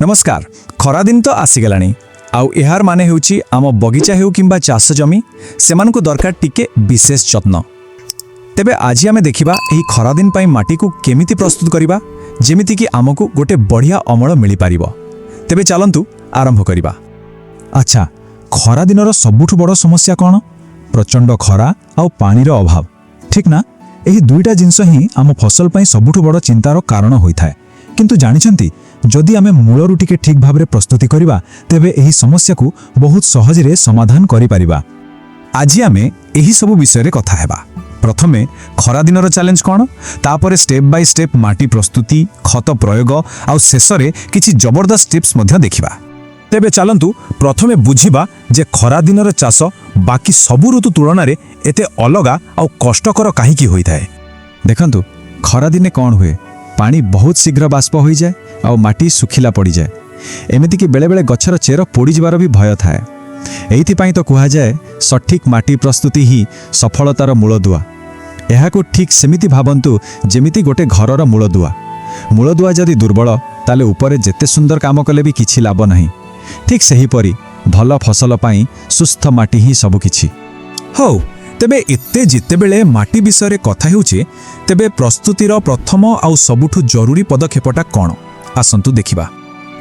नमस्कार। खरा दिन तो आसीगलानी आउ एहार माने हेउची आम बगीचा हेउ किंबा चाष जमी सेमानकु दरकार टिके विशेष जत्न। तेबे आज आमे देखिबा एही खरा दिन पई माटी को केमिति प्रस्तुत करिबा जेमिति कि आमकु गोटे बढ़िया अमल मिली पारिबो। तेबे चलंतु आरंभ करिबा। अच्छा, खरा दिनर सबुठु बड़ समस्या कोन? प्रचंड खरा आउ पानीर अभाव, ठीक ना? एही दुईटा जिंस ही आम फसल पई सबुठु बड़ चिंतार कारण होइथाय। किंतु जानिछंती जदि आमे मूलरु टिके ठीक भाबरे प्रस्तुति करिबा तेबे एही समस्या को बहुत सहजरे समाधान करि पारिबा। आज आमे एही सब विषय रे कथा हेबा। प्रथमे खरा दिनर चैलेंज कोन, तापरे स्टेप बाय स्टेप माटी प्रस्तुति, खत प्रयोग आउ शेषरे किछि जबरदस्त टिप्स मध्य देखिबा। तेबे चलंतु प्रथमे बुझिबा जे खरा दिनर चाष बाकी सबु ऋतु तुलना रे एते अलगा आउ कष्टकर काहेकि होइथाय। देखंतु खरा दिने कोन हुए, पानी बहुत शीघ्र बाष्प हो जाए और माटी सुखिला पड़ जाए। एमिति कि बेले बेले गछर चेर पोड़ी जबार भी भय थाए। एइथिपाई तो कहा जाए सठिक माटी प्रस्तुति ही सफलतार मूलदुआ। एहाको ठीक सेमिति भाबंतु जेमिति गोटे घरर मूलदुआ। मूलदुआ जदि दुर्बल ताले ऊपर जेते सुंदर काम कले भी किछि लाभ नहीं। ठीक सही परी भल फसल पाई सुस्थ माटी ही सब किछि। हो तेबे एते जितेबेले माटी विषय कथा हेउचे तेबे प्रस्तुतिर प्रथम आउ सबुठु जरूरी पदक्षेपटा कोन आसंतु देखिबा।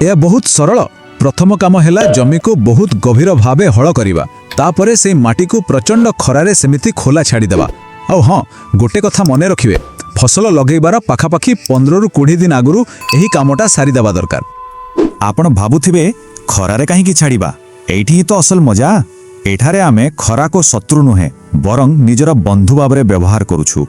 यह बहुत सरल। प्रथम काम हैला जमी को बहुत गभीर भावे हळ करिबा। तापरे से माटी को प्रचंड खरारे सेमिति खोला छाड़ी देबा। आउ हां, गोटे कथा मने रखिबे, फसल लगेबार पाखापाखी 15 रु 20 दिन आगुरु एही कामटा सारी देबा दरकार। आपण भाबुथिबे खरारे काहे कि छाड़ीबा, एठी ही तो असल मजा। एठारे आमे खरा को शत्रु नुहे बरं निजर बंधु भावरे व्यवहार करूछु।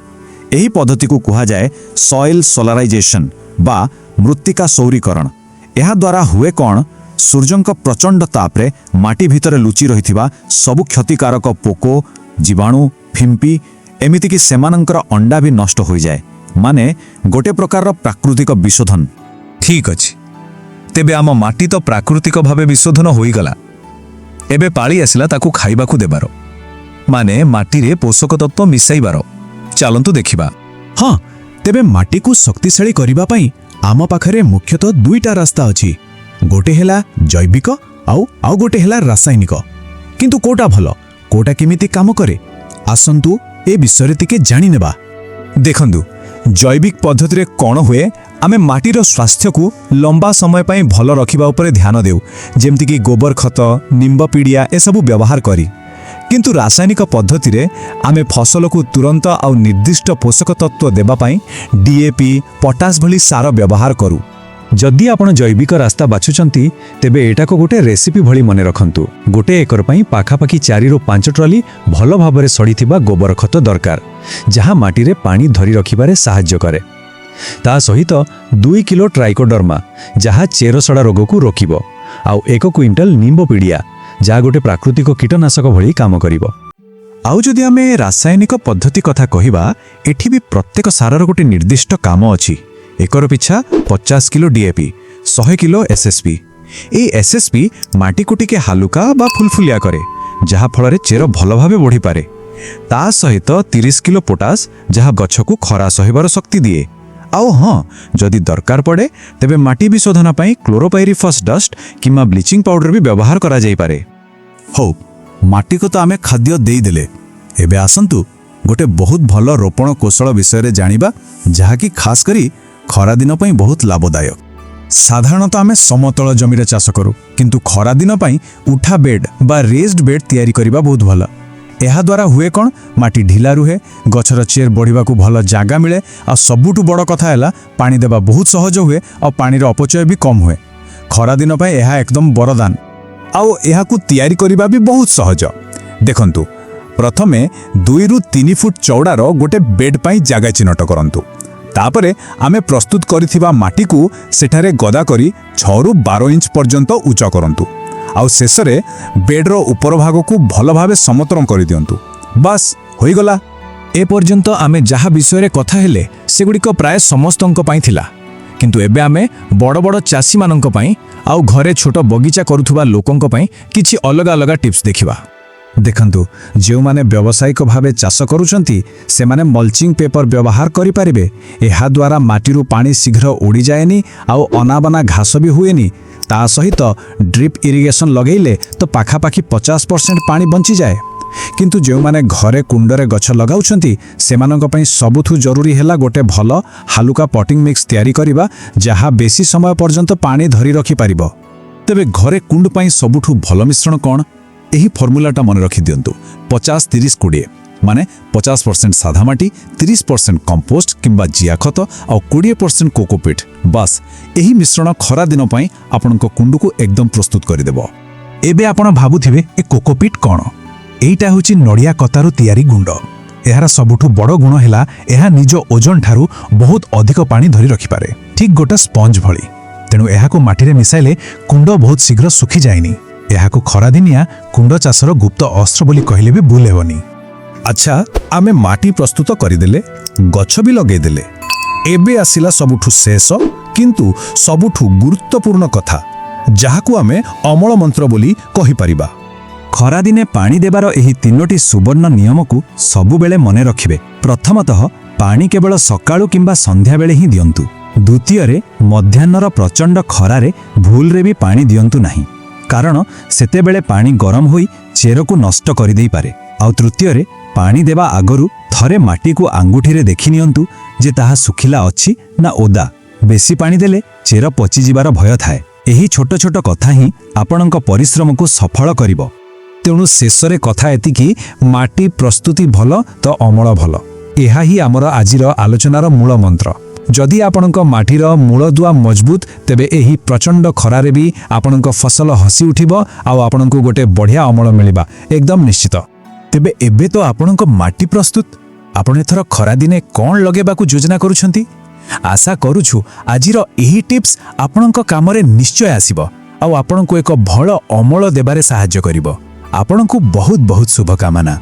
एही पद्धति को कहा जाए सॉइल सोलाराइजेशन बा मृत्तिका सौरीकरण। एहा द्वारा हुए कौन, सूर्यंक प्रचंड तापरे माटी भितरे लुचि रहिथिबा सबु क्षतिकारक पोको, जीवाणु, फिंपी एमिति कि सेमानंकर अंडा भी नष्ट हो जाए। माने गोटे प्रकार प्राकृतिक विशोधन। ठीक अछि, तेबे आम माटी तो प्राकृतिक भावे विशोधन होई गला। एबे पाली आसिला ताकू खाइबाकू देबार, माने माटी रे पोषक तत्व मिसाइबार। चलंतु देखिबा। हाँ, तेबे माटी को शक्तिशाली करिबा पई आम पाखरे मुख्यतः दुईटा रास्ता अछि। गोटे हेला जैविक आउ गोटे हेला रासायनिक। किंतु कोटा भलो, कोटा केमिति काम करे, आसंतु ए विषय टिके जानि नेबा। देखंतु जैविक पद्धति रे कोन हुए, आमे माटीर स्वास्थ्य को लंबा समय पई भलो रखिबा उपरे ध्यान देउ, जेमति कि गोबर खत, निंब पीडिया ए सब व्यवहार करी। किंतु रासायनिक पद्धति रे आमे फसल को तुरंत आउ निर्दिष्ट पोषक तत्व देबा पई डीएपी, पोटास भली सार व्यवहार करू। जदि आपण जैविक रास्ता बाछुचंती तेबे एटा को गोटे रेसिपी भली मने रखंतु। गोटे एकर पई पाखापाखी 4 रु 5 ट्रली भलो भाबरे सड़ीथिबा गोबर खत दरकार, जहा माटी रे पानी धरी रखिबारे सहाय्य करे। ता सहित 2 किलो ट्राइकोडर्मा जहा चेरसड़ा रोग को रोकिबो, आउ 1 क्विंटल निंब पीडिया जहा गोटे प्राकृतिक कीटनाशक भली काम करिबो। आउ जदि आमे रासायनिक पद्धति कथा कहिबा, एठी भी प्रत्येक सारर गोटे निर्दिष्ट काम अछि। एकर पिछा 50 किलो डीएपी, 100 किलो एसएसपी। ए एसएसपी माटी को टिके हालुका बा फुलफुलिया करे, जहा फलरे चेर भलो भावे बढ़ी पारे। ता सहित 30 किलो पोटास जहा गछ को खरा सहिबार शक्ति दिए। आउ हाँ, जदि दरकार पड़े तेबे माटी विशोधन पई क्लोरोपाइरिफस डस्ट किंबा ब्लीचिंग पाउडर भी व्यवहार करा जाई पारे। हो, माटी को तो आमे खाद्य देई देले। एबे आसंतु गोटे बहुत भलो रोपण कौशल विषय रे जानिबा, जहा कि खास करी खरा दिन पई बहुत लाभदायक। साधारणतः आमे समतल जमी रे चाष करू, किंतु खरा दिन पई उठा बेड बा रेज्ड बेड तैयारी करिबा बहुत भलो। एहा द्वारा हुए कौन, माटी ढिला रुहे, गछर चेर बढ़िबा को भलो जागा मिले, आ सबुठु बड़ कथा हैला पानी देबा बहुत सहज हुए और पानीर अपचय भी कम हुए। खरा दिन पई एहा एकदम वरदान। आउ एहा को तैयारी करिबा भी बहुत सहज। देखंतु प्रथमे 2 रु 3 फुट चौड़ार गोटे बेड पई जागा चिन्हट करंतु। तापरे आमे प्रस्तुत करिथिबा माटी को सेठारे गदा करी 6 रु 12 इंच पर्यंत उच्च करंतु। आउ शेषरे बेड्र उपर भाग को भल भावे समतल कर दियंतु। बस होई गला। ए पर्यंत आमे जहा विषय कथा हेले सेगुड़िक प्राय समस्तंक पई थिला, किंतु एबे आमे बड़ बड़ चासी मानंक पई आउ घरे छोट बगीचा करुथुबा लोकंक पई किछि अलग अलग टिप्स देखिबा। देखंतु जो माने व्यावसायिक भावे चाष करूछंती से माने मल्चिंग पेपर व्यवहार करि पारिबे। एहा द्वारा माटीरू पानी शीघ्र उड़ी जाएनी आउ अनाबना घास भी हुएनी। ता सहित ड्रिप इरिगेशन लगेइले तो पाखापाखि 50% पानी बंची जाए। किंतु जो माने घरे कुंडरे गछ लगाउछंती सेमानक पई सबुठु जरूरी हैला गोटे भल हालुका पॉटिंग मिक्स तयारी करिबा जहा बेसी समय पर्यंत पानी धरी रखि पारिबो। तेबे घरे कुंड पई सबुठु भल मिश्रण कोन? एही फॉर्मूलाटा मन रखि दियंतु 50-30-20 माने 50% साधा माटी, 30% कंपोस्ट किंबा जिया खत और 20% कोकोपीट। बस एही मिश्रण खरा दिन पई आपनको कुंड को एकदम प्रस्तुत करि देबो। एबे आपण भाबुथिबे ए कोकोपीट कोन? एइटा होची नडिया कतारु तयारी गुंड। एहार सबुठु बड़ गुण हैला एहा निज ओजन ठारू बहुत अधिक पानी धरी रखि पारे, ठीक गोटे स्पंज भली। तेणु एहाको माटीरे मिसाइले कुंड बहुत शीघ्र सुखी जाएनी। एहाको खरादिनिया कुंड चाषर गुप्त अस्त्र बोली कहले भी भूल हेबनी। अच्छा, आमे माटी प्रस्तुत करिदेले, गछ भी लगेदेले। एबे आसिला सबुठु शेष किंतु सबुठु गुरुत्वपूर्ण कथा, जाहाकू आमे अमल मंत्र बोली कहि परिबा। खरादिने पानी देबार एही 3टी सुवर्ण नियम को सबुबेले मने रखिबे। प्रथमतः पानी केवल सकाळु किंबा संध्या बेले ही दियंतु। द्वितीय मध्याह्नर प्रचंड खरारे भूलरे भी पानी दियंतु नहीं, कारण सेतेबेले पानी गरम होई चेर को नष्ट करि देई पारे। आ तृतीय पानी देबा आगरु थरे माटी को आंगुठीरे देखि नियंतु जे ताहा सुखिला अछि ना ओदा। बेसी पानी देले चेर पचि जिबार भय थाए। एही छोट छोट कथा ही आपणक परिश्रम को सफल करिवो। तेणु शेषरे कथा एतिकी, माटी प्रस्तुति भल तो अमल भल। एहा ही आमर आजिर आलोचनार मूल मंत्र। जदि आपणक माटीर मूलदुआ मजबूत तेबे एही प्रचंड खरारे भी आपणक फसल हसी उठिबो आ आपणक गोटे बढ़िया अमल मिलिबा एकदम निश्चित। तेबे एबे तो आपणक माटी प्रस्तुत। आपण एथर खरा दिने कोन लगेबाकू योजना करूछंती? आशा करूछु आजिर एही टिप्स आपणक कामरे निश्चय आसीबो आ आपणक एक भल अमल देबारे सहाय्य करिवो। आपणकू बहुत बहुत शुभकामना।